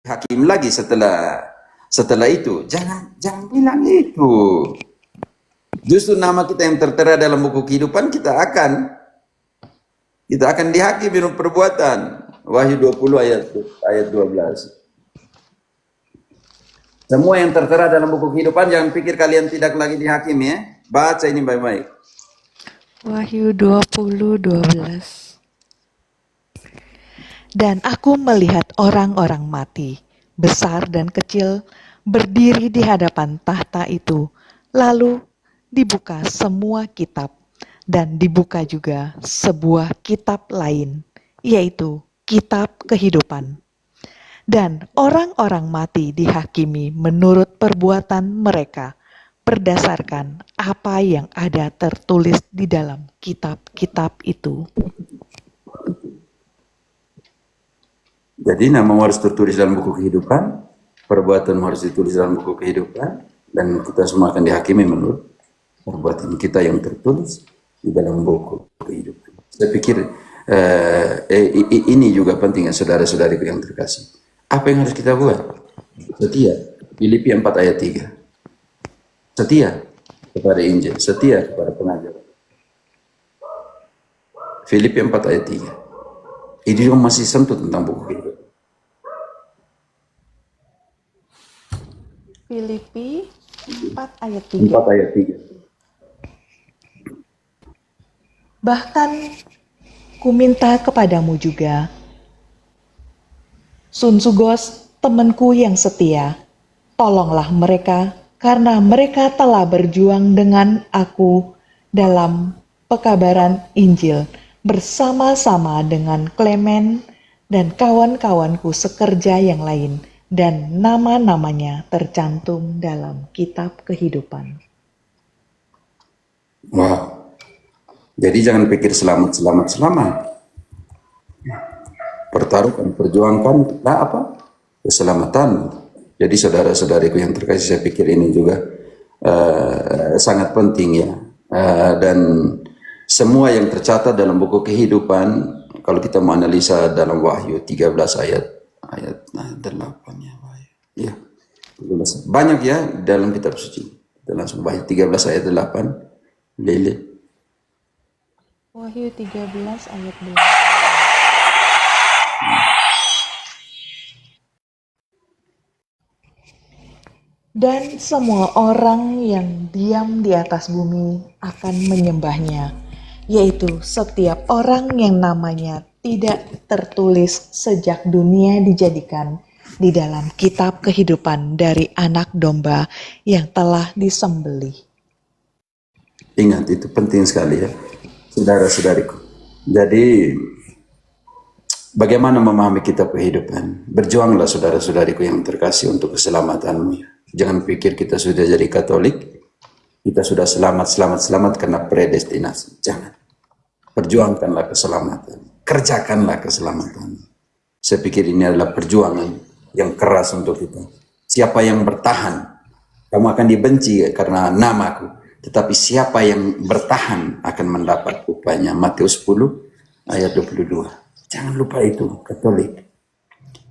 hakim lagi setelah itu. Jangan bilang itu. Justru nama kita yang tertera dalam buku kehidupan kita akan dihakimi menurut perbuatan. Wahyu 20 ayat 12. Semua yang tertera dalam buku kehidupan, jangan pikir kalian tidak lagi dihakimi ya. Baca ini baik-baik. Wahyu 20:12. Dan aku melihat orang-orang mati, besar dan kecil, berdiri di hadapan tahta itu. Lalu dibuka semua kitab, dan dibuka juga sebuah kitab lain, yaitu kitab kehidupan. Dan orang-orang mati dihakimi menurut perbuatan mereka, berdasarkan apa yang ada tertulis di dalam kitab-kitab itu. Jadi nama harus tertulis dalam buku kehidupan, perbuatan harus ditulis dalam buku kehidupan, dan kita semua akan dihakimi menurut perbuatan kita yang tertulis di dalam buku kehidupan. Saya pikir ini juga penting ya saudara-saudariku yang terkasih. Apa yang harus kita buat? Setia. Filipi 4 ayat 3. Setia kepada Injil, setia kepada pengajar. Filipi 4 ayat 3. Ini juga masih sentuh tentang buku kehidupan. Filipi 4 ayat 3. 4 ayat 3. Bahkan kuminta kepadamu juga, Sunsugos, temanku yang setia, tolonglah mereka karena mereka telah berjuang dengan aku dalam pekabaran Injil bersama-sama dengan Klemen dan kawan-kawanku sekerja yang lain, dan nama-namanya tercantum dalam kitab kehidupan. Wow. Jadi jangan pikir selamat. Pertaruhkan, perjuangkan keselamatan. Jadi saudara-saudariku yang terkasih, saya pikir ini juga sangat penting ya. Dan semua yang tercatat dalam buku kehidupan, kalau kita mau analisa dalam Wahyu 13 ayat 8 ya, ya. Banyak ya dalam kitab suci. Kita langsung Wahyu 13 ayat 8. Lele. Wahyu 13 ayat 2. Dan semua orang yang diam di atas bumi akan menyembahnya, yaitu setiap orang yang namanya tidak tertulis sejak dunia dijadikan di dalam kitab kehidupan dari Anak Domba yang telah disembelih. Ingat, itu penting sekali ya, saudara-saudariku. Jadi bagaimana memahami kitab kehidupan? Berjuanglah saudara-saudariku yang terkasih untuk keselamatanmu ya. Jangan pikir kita sudah jadi Katolik, kita sudah selamat karena predestinasi. Jangan. Perjuangkanlah keselamatan. Kerjakanlah keselamatan. Saya pikir ini adalah perjuangan yang keras untuk kita. Siapa yang bertahan, kamu akan dibenci karena namaku. Tetapi siapa yang bertahan akan mendapat upahnya. Matius 10 ayat 22. Jangan lupa itu, Katolik.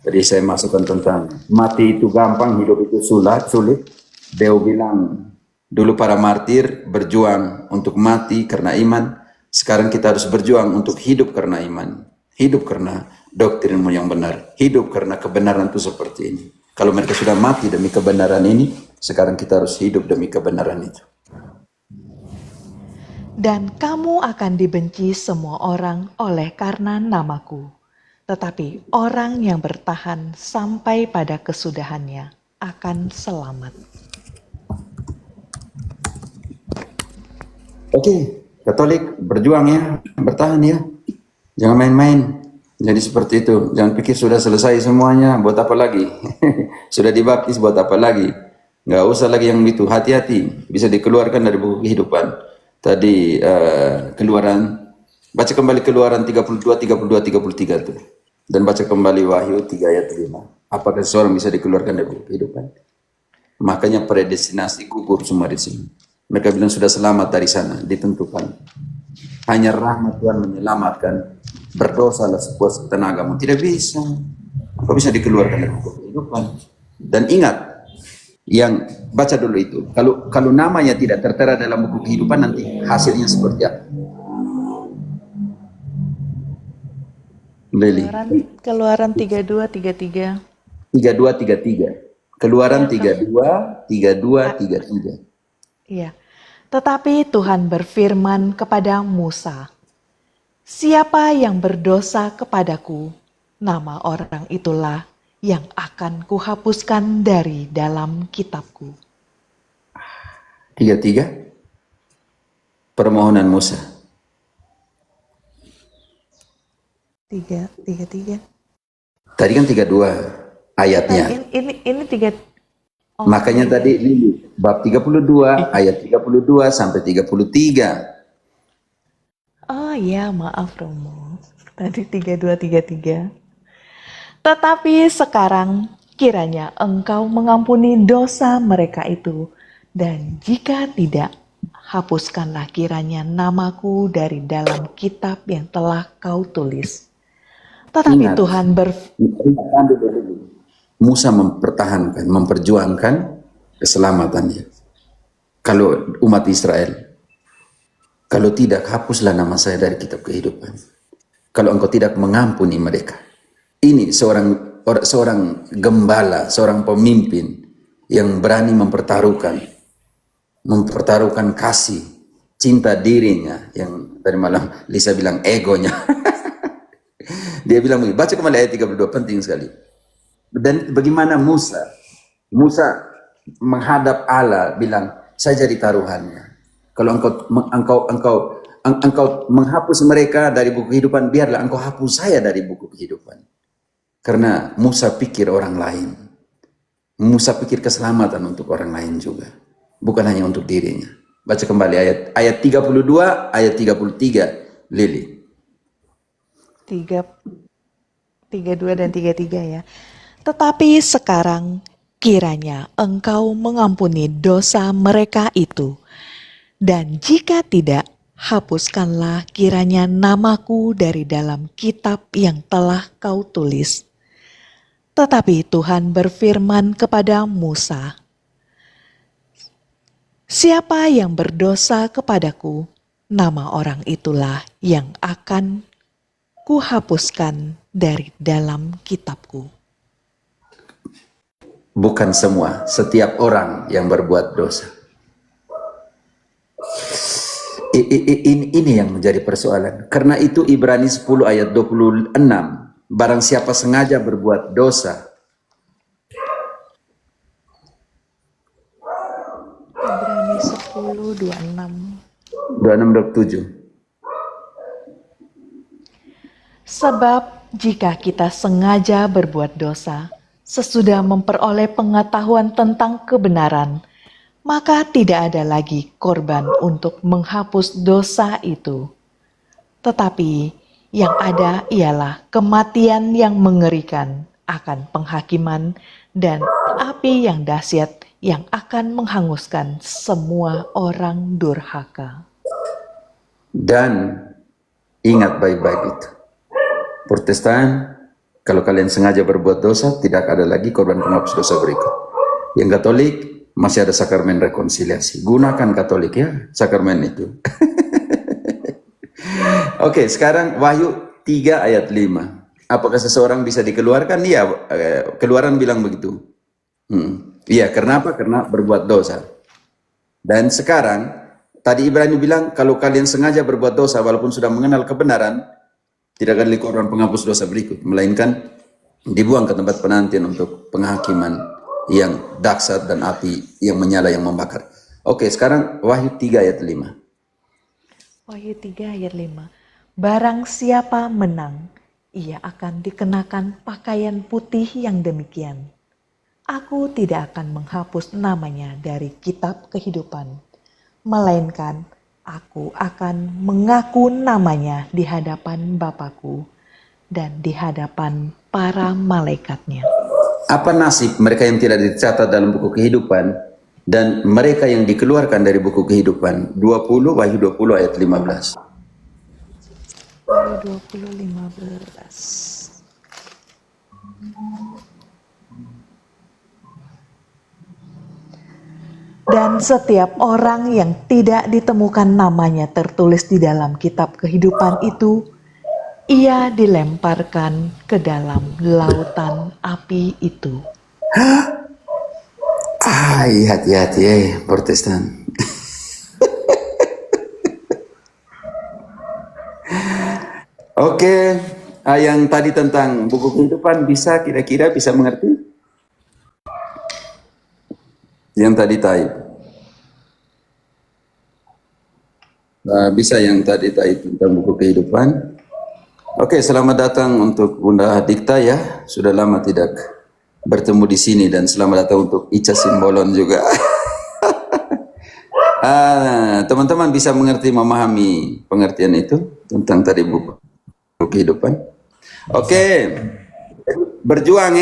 Tadi saya masukkan tentang mati itu gampang, hidup itu sulit. Dia bilang dulu para martir berjuang untuk mati karena iman. Sekarang kita harus berjuang untuk hidup karena iman. Hidup karena doktrinmu yang benar. Hidup karena kebenaran itu seperti ini. Kalau mereka sudah mati demi kebenaran ini, sekarang kita harus hidup demi kebenaran itu. Dan kamu akan dibenci semua orang oleh karena namaku. Tetapi orang yang bertahan sampai pada kesudahannya akan selamat. Oke, Katolik berjuang ya, bertahan ya. Jangan main-main. Jadi seperti itu. Jangan pikir sudah selesai semuanya, buat apa lagi? Sudah dibaptis, buat apa lagi? Nggak usah lagi yang itu. Hati-hati, bisa dikeluarkan dari buku kehidupan. Tadi Keluaran, baca kembali Keluaran 32, 33 tuh. Dan baca kembali Wahyu 3 ayat 5. Apakah seseorang bisa dikeluarkan dari buku kehidupan? Makanya predestinasi gugur semua di sini. Mereka bilang sudah selamat dari sana, ditentukan. Hanya rahmat Tuhan menyelamatkan. Berdosalah sepuas tenagamu. Tidak bisa. kau bisa dikeluarkan dari buku kehidupan. Dan ingat, yang baca dulu itu, kalau namanya tidak tertera dalam buku kehidupan, nanti hasilnya seperti apa? Lili. Keluaran 32:33. 32:33. Keluaran Ya, 32:33. iya. Tetapi Tuhan berfirman kepada Musa, "Siapa yang berdosa kepadaku, nama orang itulah yang akan kuhapuskan dari dalam kitabku." 33. Permohonan Musa. 3:33. Tadi kan 32 ayatnya. Ini 3. Oh, Makanya tadi Lili, bab 32 ayat 32 sampai 33. oh ya, maaf Romo. Tadi 32:33. Tetapi sekarang kiranya engkau mengampuni dosa mereka itu, dan jika tidak, hapuskanlah kiranya namaku dari dalam kitab yang telah kau tulis. Tetapi Ingat. Tuhan Musa mempertahankan, memperjuangkan keselamatannya. Kalau umat Israel, kalau tidak, hapuslah nama saya dari kitab kehidupan. Kalau engkau tidak mengampuni mereka. Ini seorang gembala, seorang pemimpin yang berani mempertaruhkan kasih, cinta dirinya, yang tadi malam Lisa bilang egonya. Dia bilang begini, baca kembali ayat 32, penting sekali. Dan bagaimana Musa menghadap Allah bilang, saya jadi taruhannya. Kalau engkau menghapus mereka dari buku kehidupan, biarlah engkau hapus saya dari buku kehidupan. Karena Musa pikir orang lain. Musa pikir keselamatan untuk orang lain juga, bukan hanya untuk dirinya. Baca kembali ayat 32, ayat 33, Lili. 32 dan 33 ya. Tetapi sekarang kiranya engkau mengampuni dosa mereka itu, dan jika tidak, hapuskanlah kiranya namaku dari dalam kitab yang telah kau tulis. Tetapi Tuhan berfirman kepada Musa, "Siapa yang berdosa kepadaku, nama orang itulah yang akan kuhapuskan dari dalam kitabku." Bukan semua, setiap orang yang berbuat dosa. Ini yang menjadi persoalan. Karena itu Ibrani 10 ayat 26, barang siapa sengaja berbuat dosa. Ibrani 10, 26. 26, 27. Sebab jika kita sengaja berbuat dosa, sesudah memperoleh pengetahuan tentang kebenaran, maka tidak ada lagi korban untuk menghapus dosa itu. Tetapi yang ada ialah kematian yang mengerikan akan penghakiman dan api yang dahsyat yang akan menghanguskan semua orang durhaka. Dan ingat baik-baik itu. Protestan, kalau kalian sengaja berbuat dosa, tidak ada lagi korban penghapus dosa berikut. Yang Katolik, masih ada sakramen rekonsiliasi. Gunakan Katolik ya, sakramen itu. Oke, sekarang Wahyu 3 ayat 5. Apakah seseorang bisa dikeluarkan? Iya, Keluaran bilang begitu. Iya, kenapa? Karena berbuat dosa. Dan sekarang, tadi Ibrani bilang, kalau kalian sengaja berbuat dosa, walaupun sudah mengenal kebenaran, tidak akan ada korban penghapus dosa berikut, melainkan dibuang ke tempat penantian untuk penghakiman yang dahsyat dan api yang menyala yang membakar. Oke, sekarang Wahyu 3 ayat 5. Wahyu 3 ayat 5. Barang siapa menang, ia akan dikenakan pakaian putih yang demikian. Aku tidak akan menghapus namanya dari kitab kehidupan, melainkan aku akan mengaku namanya di hadapan Bapakku dan di hadapan para malaikatnya. Apa nasib mereka yang tidak dicatat dalam buku kehidupan dan mereka yang dikeluarkan dari buku kehidupan? Wahyu 20 ayat 15. Wahyu 20, 15. Dan setiap orang yang tidak ditemukan namanya tertulis di dalam kitab kehidupan itu, ia dilemparkan ke dalam lautan api itu. Hati-hati Protestan. Oke, yang tadi tentang buku kehidupan bisa kira-kira bisa mengerti? Yang tadi type. Bisa yang tadi type tentang buku kehidupan. Oke, selamat datang untuk Bunda Dikta ya. Sudah lama tidak bertemu di sini dan selamat datang untuk Ica Simbolon juga. Teman-teman bisa mengerti, memahami pengertian itu tentang tadi buku kehidupan. Oke, berjuang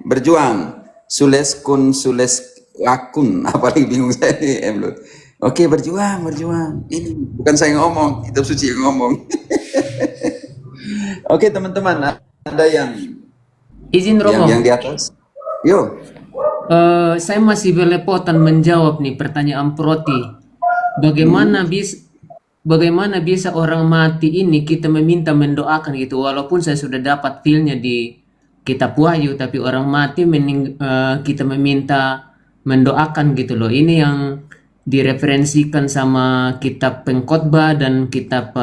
berjuang. Sules kun sules akun, apalagi bingung saya ini. Oke, berjuang. Ini bukan saya ngomong, kitab suci yang ngomong. Oke, teman-teman, ada yang Izin Romo, yang di atas. Yo. saya masih belepotan menjawab nih pertanyaan Proti. Bagaimana bisa orang mati ini kita meminta mendoakan gitu, walaupun saya sudah dapat feel-nya di kitab Wahyu, tapi orang mati kita meminta mendoakan gitu loh. Ini yang direferensikan sama kitab Pengkhotbah dan kitab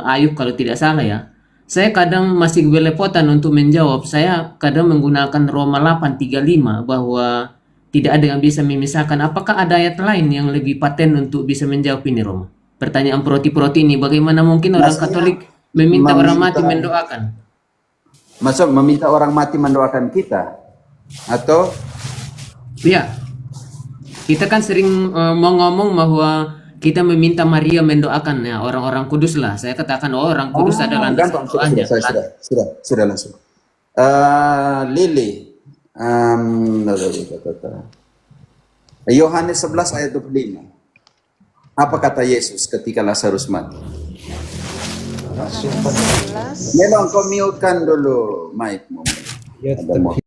Ayub kalau tidak salah ya. Saya kadang masih belepotan untuk menjawab. Saya kadang menggunakan Roma 8:35 bahwa tidak ada yang bisa memisahkan. Apakah ada ayat lain yang lebih paten untuk bisa menjawab ini, Roma? Pertanyaan Proti ini, bagaimana mungkin orang Katolik meminta orang mati mendoakan? Maksud meminta orang mati mendoakan kita? Atau? Ya, kita kan sering mau ngomong bahwa kita meminta Maria mendoakan ya orang-orang kudus lah. Saya katakan orang kudus adalah landasan doanya. Sudah langsung. Lili, Yohanes 11 ayat 25. Apa kata Yesus ketika Lazarus mati? Memang kau mute-kan dulu mic-mu.